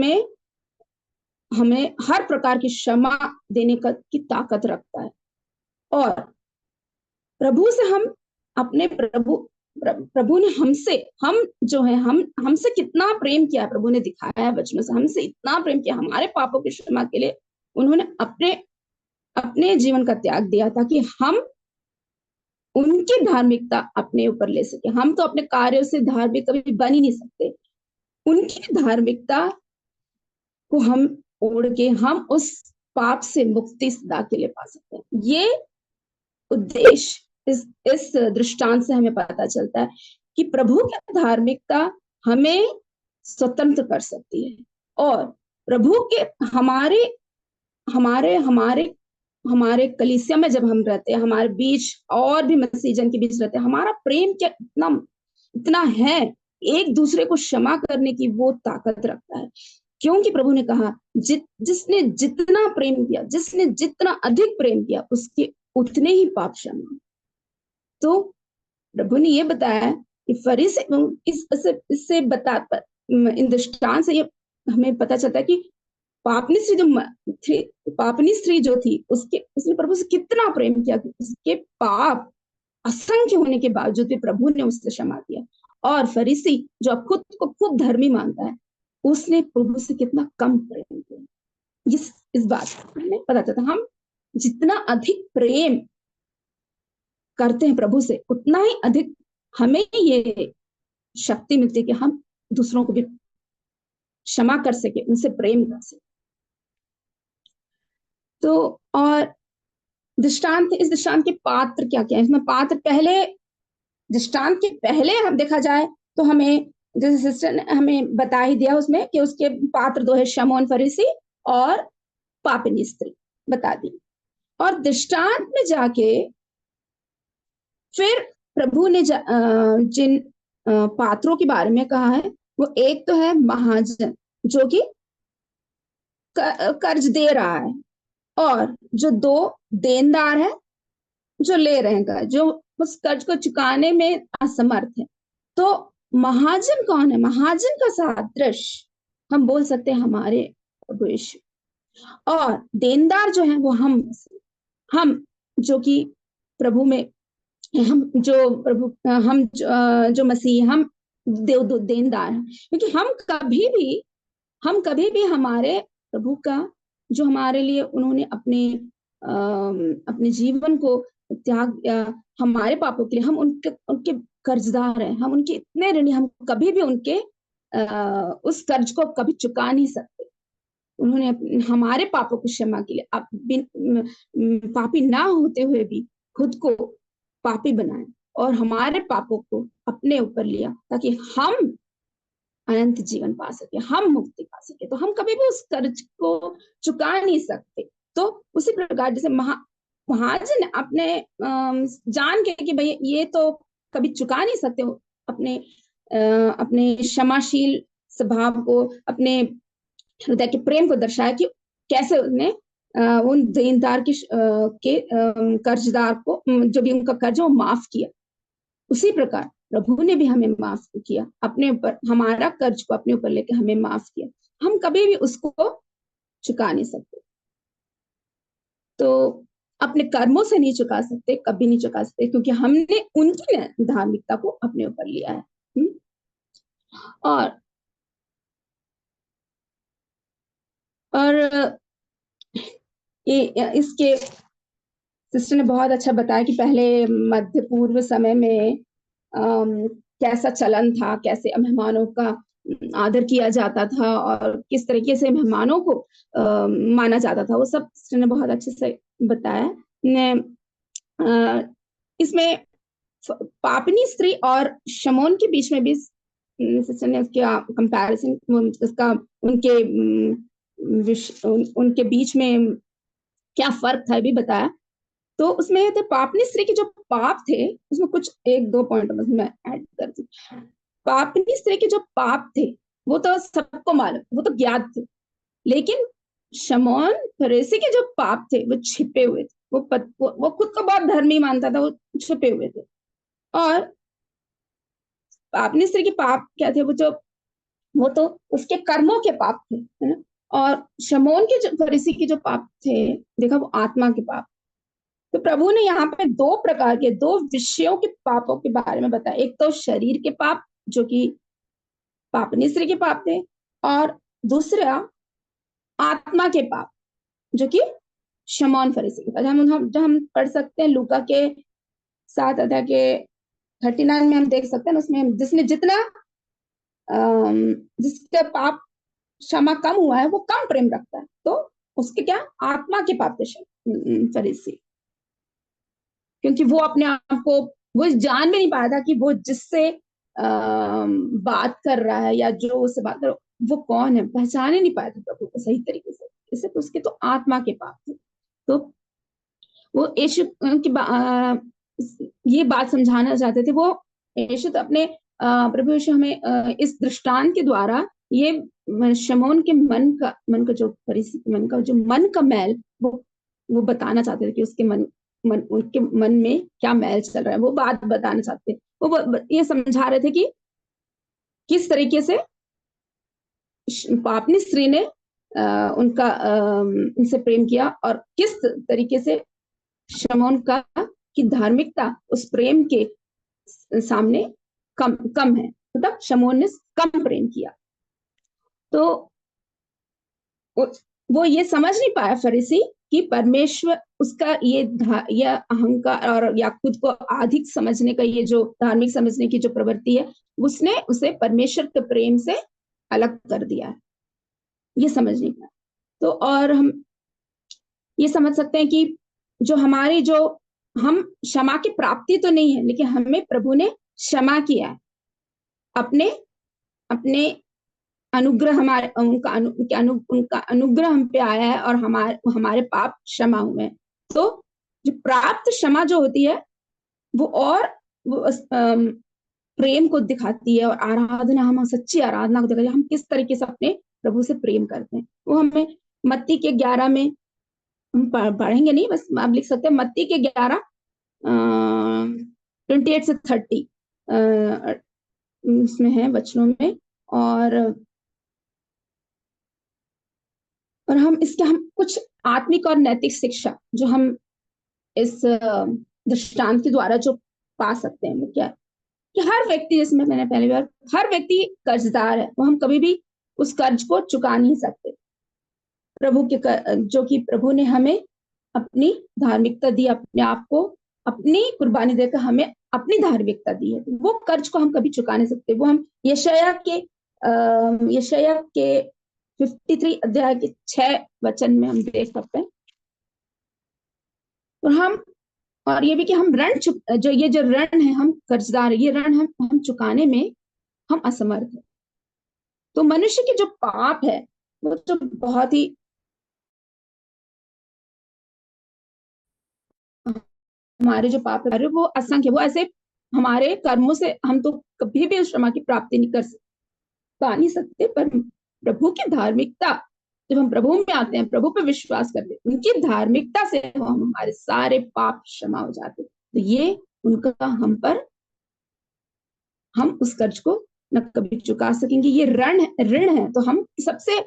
हमें हर प्रकार की क्षमा देने की ताकत रखता है। और प्रभु से हम अपने प्रभु ने हम जो है हमसे कितना प्रेम किया, प्रभु ने दिखाया है वचनों से। हमसे इतना प्रेम किया, हमारे पापों की क्षमा के लिए उन्होंने अपने जीवन का त्याग दिया ताकि हम उनकी धार्मिकता अपने ऊपर ले सके। हम तो अपने कार्यों से धार्मिक कभी बन ही नहीं सकते, उनकी धार्मिकता को हम ओढ़ के हम उस पाप से मुक्ति सदा के लिए पा सकते हैं। ये उद्देश्य इस दृष्टांत से हमें पता चलता है कि प्रभु की धार्मिकता हमें स्वतंत्र कर सकती है। और प्रभु के हमारे हमारे हमारे हमारे कलीसिया में जब हम रहते हैं, हमारे बीच और भी मसीह जन के बीच रहते हैं, हमारा प्रेम क्या इतना है, एक दूसरे को क्षमा करने की वो ताकत रखता है। क्योंकि प्रभु ने कहा जिसने जितना प्रेम किया, जिसने जितना अधिक प्रेम किया, उसके उतने ही पाप क्षमा। तो प्रभु ने ये बताया कि फरीसी इससे इन दृष्टांत से ये हमें पता चलता है कि पापनी स्त्री पापनी स्त्री जो थी, उसने प्रभु से कितना प्रेम किया कि उसके पाप असंख्य होने के बावजूद भी प्रभु ने उससे क्षमा किया। और फरीसी जो खुद को खूब धर्मी मानता है, उसने प्रभु से कितना कम प्रेम किया। इस बात हमें पता चलता, हम जितना अधिक प्रेम करते हैं प्रभु से, उतना ही अधिक हमें ये शक्ति मिलती है कि हम दूसरों को भी क्षमा कर सके, उनसे प्रेम कर सके। तो और दृष्टांत, इस दृष्टांत के पात्र क्या क्या है? इसमें पात्र, पहले दृष्टांत के पहले हम देखा जाए तो हमें, जैसे सिस्टर ने हमें बता ही दिया उसमें कि उसके पात्र दो है, शमौन फरीसी और पापिनी स्त्री, बता दी। और दृष्टांत में जाके फिर प्रभु ने जिन पात्रों के बारे में कहा है, वो एक तो है महाजन जो कि कर्ज दे रहा है, और जो दो देनदार है जो ले रहे हैं, जो उस कर्ज को चुकाने में असमर्थ है। तो महाजन कौन है? महाजन का सादृश्य हम बोल सकते हैं हमारे प्रभु यीशु, और देनदार जो है वो हम जो कि प्रभु में, हम जो मसीह, हम देनदार हैं, क्योंकि हम कभी भी हमारे प्रभु का, जो हमारे लिए उन्होंने अपने जीवन को त्याग, हमारे पापों के लिए, हम उनके कर्जदार हैं, हम उनके इतने ऋणी, हम कभी भी उनके उस कर्ज को कभी चुका नहीं सकते। उन्होंने हमारे पापों को क्षमा के लिए पापी ना होते हुए भी खुद को पापी बनाए और हमारे पापों को अपने ऊपर लिया, ताकि हम अनंत जीवन पा सके, हम मुक्ति पा सके। तो हम कभी भी उस कर्ज को चुका नहीं सकते। तो उसी प्रकार जैसे महाजन अपने जान के कि भाई ये तो कभी चुका नहीं सकते, अपने क्षमाशील स्वभाव को, अपने हृदय के प्रेम को दर्शाया कि कैसे उसने उन देनदार के कर्जदार को, जो भी उनका कर्ज वो माफ किया। उसी प्रकार प्रभु ने भी हमें माफ किया, अपने ऊपर हमारा कर्ज को अपने ऊपर लेके हमें माफ किया। हम कभी भी उसको चुका नहीं सकते, तो अपने कर्मों से नहीं चुका सकते, कभी नहीं चुका सकते, क्योंकि हमने उनकी धार्मिकता को अपने ऊपर लिया है। और इसके सिस्टर ने बहुत अच्छा बताया कि पहले मध्य पूर्व समय में कैसा चलन था, कैसे मेहमानों का आदर किया जाता था और किस तरीके से मेहमानों को माना जाता था, वो सब सिस्टर ने बहुत अच्छे से बताया। इसमें पापनी स्त्री और शमौन के बीच में भी सिस्टर ने उसका कंपैरिजन, उसका उनके बीच में क्या फर्क था भी बताया। तो उसमें थे पापनी स्त्री के जो पाप थे, उसमें कुछ एक दो पॉइंट मैं ऐड कर दी। पापनी स्त्री के जो पाप थे वो तो सबको मालूम, वो तो ज्ञात थे, लेकिन शमौन फरीसी के जो पाप थे वो छिपे हुए थे। वो खुद को बहुत धर्मी मानता था, वो छिपे हुए थे। और पापनी स्त्री के पाप क्या थे? वो तो उसके कर्मों के पाप थे, है ना। और शमौन के जो फरीसी के जो पाप थे, देखा, वो आत्मा के पाप। तो प्रभु ने यहाँ पे दो प्रकार के, दो विषयों के पापों के बारे में बताया। एक तो शरीर के पाप जो कि पापनी स्त्री के पाप थे, और दूसरा आत्मा के पाप जो कि शमौन फरीसी के पाप। हम पढ़ सकते हैं लूका के 7 अध्याय के 39 में हम देख सकते हैं, उसमें जिसका पाप क्षमा कम हुआ है वो कम प्रेम रखता है, तो उसके क्या आत्मा के पाप थे फरीसी, क्योंकि वो अपने आप को, वो जान भी नहीं पाया था कि वो जिससे बात कर रहा है या जो उससे बात कर रहा है वो कौन है, पहचान ही नहीं पाया था प्रभु को सही तरीके से। इससे तो उसके तो आत्मा के पाप थे। तो वो यीशु की ये बात समझाना चाहते थे। वो यीशु तो अपने प्रभु यीशु हमें इस दृष्टांत के द्वारा ये शमौन के मन का जो फरीसी के मन का मैल वो बताना चाहते थे कि उसके उनके मन में क्या मैल चल रहा है, वो बात बताना चाहते। वो ये समझा रहे थे कि किस तरीके से पापनी स्त्री ने उनसे प्रेम किया, और किस तरीके से शमौन का की धार्मिकता उस प्रेम के सामने कम कम है, मतलब शमौन ने कम प्रेम किया। तो वो ये समझ नहीं पाया फरीसी कि परमेश्वर उसका ये अहंकार और या खुद को अधिक समझने का ये जो धार्मिक समझने की जो प्रवृत्ति है, उसने उसे परमेश्वर के प्रेम से अलग कर दिया है, ये समझ नहीं पाया। तो और हम ये समझ सकते हैं कि जो हम क्षमा की प्राप्ति तो नहीं है, लेकिन हमें प्रभु ने क्षमा किया है, अपने अपने अनुग्रह उनका अनुग्रह हम पे आया है, और हमारे पाप क्षमा हुए हैं। तो जो प्राप्त क्षमा जो होती है वो प्रेम को दिखाती है, और आराधना, हम सच्ची आराधना को दिखाती है, हम किस तरीके से अपने प्रभु से प्रेम करते हैं। वो हमें मत्ती के 11 में हम पढ़ेंगे नहीं, बस आप लिख सकते हैं मत्ती के 11 28 से 30 उसमें है वचनों में। और हम कुछ आत्मिक और नैतिक शिक्षा जो हम इस दृष्टांत के द्वारा जो पा सकते हैं, वो क्या है कि हर व्यक्ति, जिसमें मैंने पहले बार, हर व्यक्ति कर्जदार है, वो हम कभी भी उस कर्ज को चुका नहीं सकते। जो कि प्रभु ने हमें अपनी धार्मिकता दी, अपने आप को अपनी कुर्बानी देकर हमें अपनी धार्मिकता दी है, वो कर्ज को हम कभी चुका नहीं सकते। वो हम यशायाह के 53 अध्याय के 6 वचन में हम देख सकते हैं। और ये भी कि हम जो ऋण है, हम कर्जदार, ये ऋण हम चुकाने में हम असमर्थ है। तो मनुष्य के जो पाप है वो तो बहुत ही हमारे जो पाप है वो असंख्य, वो ऐसे हमारे कर्मों से हम तो कभी भी उस क्षमा की प्राप्ति नहीं पा नहीं सकते। पर प्रभु की धार्मिकता, जब हम प्रभु में आते हैं, प्रभु पे विश्वास करते हैं, उनकी धार्मिकता से हमारे सारे पाप क्षमा हो जाते। तो ये उनका हम उस कर्ज को न कभी चुका सकेंगे। ये ऋण है, तो हम सबसे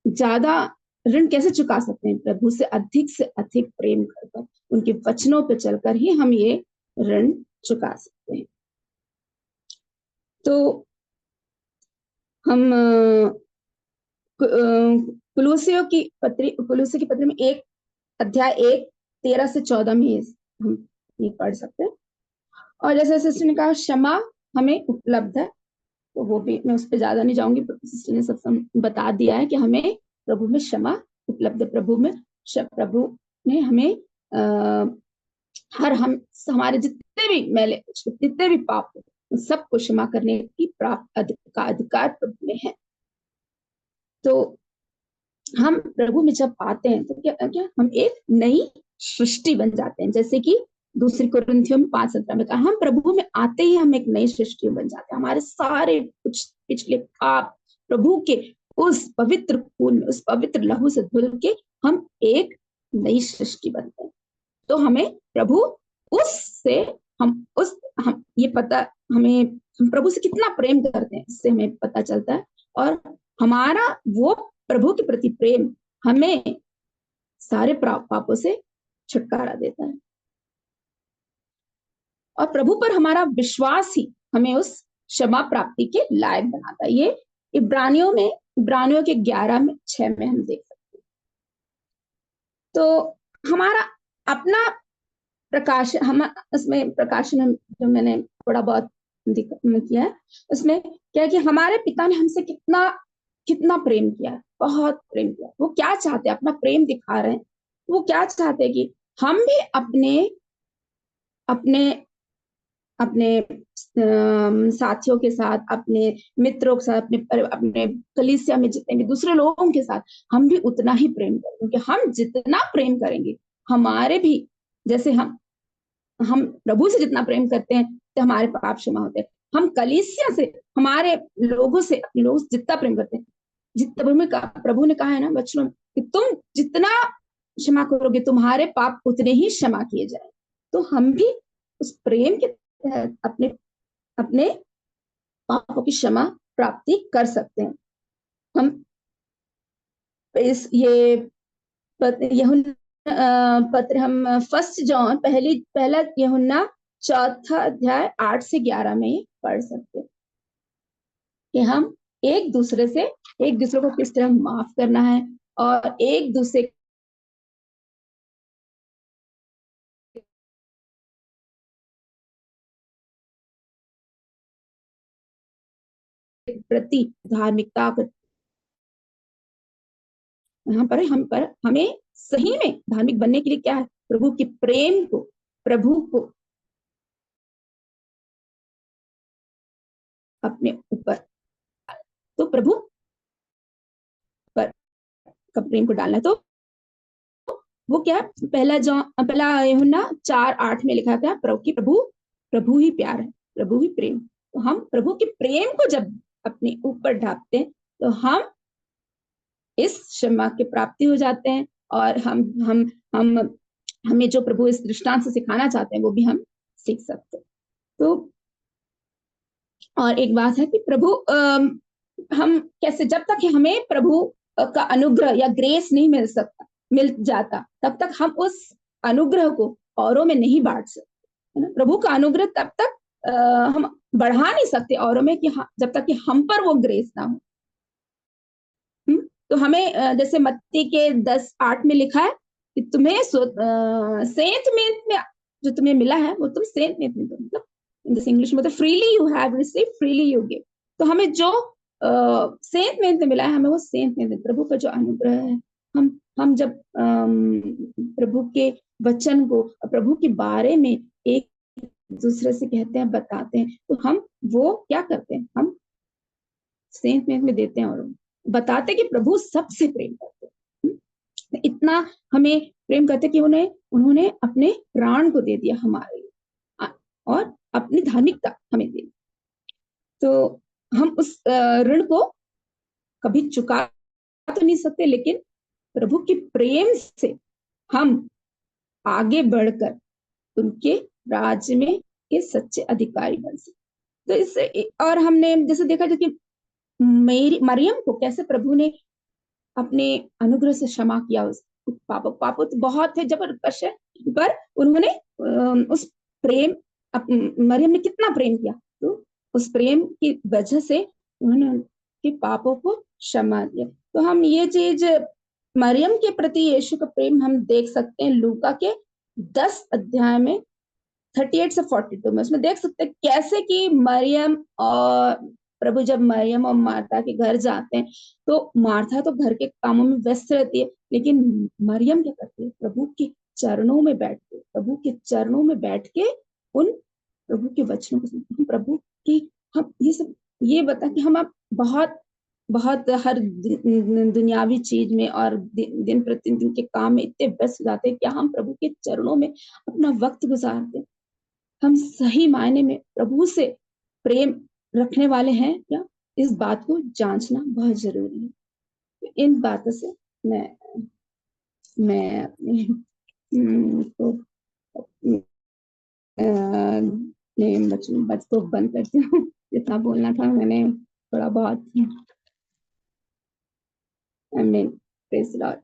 ज्यादा ऋण कैसे चुका सकते हैं? प्रभु से अधिक प्रेम कर उनके वचनों पे चलकर ही हम ये ऋण चुका सकते हैं। तो हम कुलुस्सियों की पत्री में 1 अध्याय 1 13 से 14 में हम ये पढ़ सकते हैं। और जैसे सिस्टर ने कहा क्षमा हमें उपलब्ध है, तो वो भी मैं उस पर ज्यादा नहीं जाऊंगी, सिस्टर ने सब बता दिया है कि हमें प्रभु में क्षमा उपलब्ध है। प्रभु ने हमें हमारे जितने भी मैले, जितने भी पाप उन सबको क्षमा करने की का अधिकार प्रभु में है। तो हम प्रभु में जब आते हैं तो क्या हम एक नई सृष्टि बन जाते हैं, जैसे कि दूसरी कुरिन्थियों में 5:17 में कहा, हम प्रभु में आते ही हम एक नई सृष्टि बन जाते हैं। हमारे सारे कुछ पिछले पाप प्रभु के उस पवित्र खून में, उस पवित्र लहू से धुल के हम एक नई सृष्टि बनते हैं। तो हमें प्रभु उससे हम प्रभु से कितना प्रेम करते हैं, इससे हमें पता चलता है। और हमारा वो प्रभु के प्रति प्रेम हमें सारे पापों से छुटकारा देता है, और प्रभु पर हमारा विश्वास ही हमें उस क्षमा प्राप्ति के लायक बनाता है। ये इब्रानियों के 11:6 में हम देख सकते हैं। तो हमारा अपना प्रकाशन जो मैंने थोड़ा बहुत किया है, उसमें क्या है कि हमारे पिता ने हमसे कितना प्रेम किया है, बहुत प्रेम किया। वो क्या चाहते हैं? अपना प्रेम दिखा रहे हैं। वो क्या चाहते हैं कि हम भी अपने साथियों के साथ, अपने मित्रों के साथ, अपने कलीसिया में जितने भी दूसरे लोगों के साथ हम भी उतना ही प्रेम करें, क्योंकि हम जितना प्रेम करेंगे, हमारे भी जैसे हम प्रभु से जितना प्रेम करते हैं तो हमारे पाप क्षमा होते हैं। हम कलीसिया से, हमारे लोगों से, अपने लोगों से जितना प्रेम करते हैं, जितना प्रभु ने कहा है ना वचनों में कि तुम जितना क्षमा करोगे तुम्हारे पाप उतने ही क्षमा किए जाए। तो हम भी उस प्रेम के तहत अपने पापों की क्षमा प्राप्ति कर सकते हैं। हम इस ये पत्र हम फर्स्ट जॉन पहला यूहन्ना 4 अध्याय 8 से 11 में पढ़ सकते हैं कि हम एक दूसरे को किस तरह माफ करना है और एक दूसरे के प्रति धार्मिकता यहाँ पर हमें सही में धार्मिक बनने के लिए क्या है, प्रभु के प्रेम को, प्रभु को अपने ऊपर, तो प्रभु पर का प्रेम को डालना। तो वो क्या है, पहला यूहन्ना 4:8 में लिखा था प्रभु ही प्यार है, प्रभु ही प्रेम। तो हम प्रभु के प्रेम को जब अपने ऊपर ढापते हैं तो हम इस क्षमा के प्राप्ति हो जाते हैं और हमें जो प्रभु इस दृष्टांत से सिखाना चाहते हैं वो भी हम सीख सकते हैं। तो और एक बात है कि प्रभु हम कैसे, जब तक हमें प्रभु का अनुग्रह या ग्रेस नहीं मिल जाता तब तक हम उस अनुग्रह को औरों में नहीं बांट सकते, है ना। प्रभु का अनुग्रह तब तक हम बढ़ा नहीं सकते औरों में कि जब तक कि हम पर वो ग्रेस ना हो। तो हमें जैसे मत्ती के 10:8 में लिखा है कि तुम्हें सेंट में जो तुम्हें मिला है वो तुम सेंट में दो, मतलब जैसे इंग्लिश में तो freely you have received freely you give. तो हमें जो सेंट में मिला है हमें वो सेंट में, प्रभु का जो अनुग्रह है, हम जब प्रभु के वचन को, प्रभु के बारे में एक दूसरे से कहते हैं, बताते हैं, तो हम वो क्या करते हैं, हम सेंट में देते हैं और बताते कि प्रभु सबसे प्रेम करते हैं, इतना हमें प्रेम करते कि उन्होंने अपने प्राण को दे दिया हमारे लिए और अपनी धार्मिकता हमें दे दी। तो हम उस ऋण को कभी चुका तो नहीं सकते, लेकिन प्रभु के प्रेम से हम आगे बढ़कर उनके राज्य में के सच्चे अधिकारी बन सकते। तो इससे और हमने जैसे देखा था कि मरियम को कैसे प्रभु ने अपने अनुग्रह से क्षमा किया। उस पाप तो बहुत थे जबरदस्त, पर उन्होंने उस प्रेम, मरियम ने कितना प्रेम किया, तो उस प्रेम की वजह से उन्होंने उनके पापों को क्षमा दिया। तो हम ये चीज मरियम के प्रति यीशु का प्रेम हम देख सकते हैं लूका के 10 अध्याय में 38 से 42 में। उसमें देख सकते हैं कैसे कि मरियम और प्रभु जब मरियम और मार्था के घर जाते हैं तो मार्था तो घर के कामों में व्यस्त रहती है, लेकिन मरियम क्या करती है, प्रभु के चरणों में बैठ के उन प्रभु के वचनों को सुनते हैं। प्रभु की हम ये बता कि हम बहुत हर दुनियावी चीज में और दिन प्रतिदिन के काम में इतने व्यस्त हो जाते हैं, क्या हम प्रभु के चरणों में अपना वक्त गुजारते हैं? हम सही मायने में प्रभु से प्रेम रखने वाले हैं क्या? इस बात को जांचना बहुत जरूरी है। इन बातों से मैं अपने बच को बंद करती हूँ। जितना बोलना था मैंने थोड़ा बहुत, आमीन, प्रेज़ द लॉर्ड।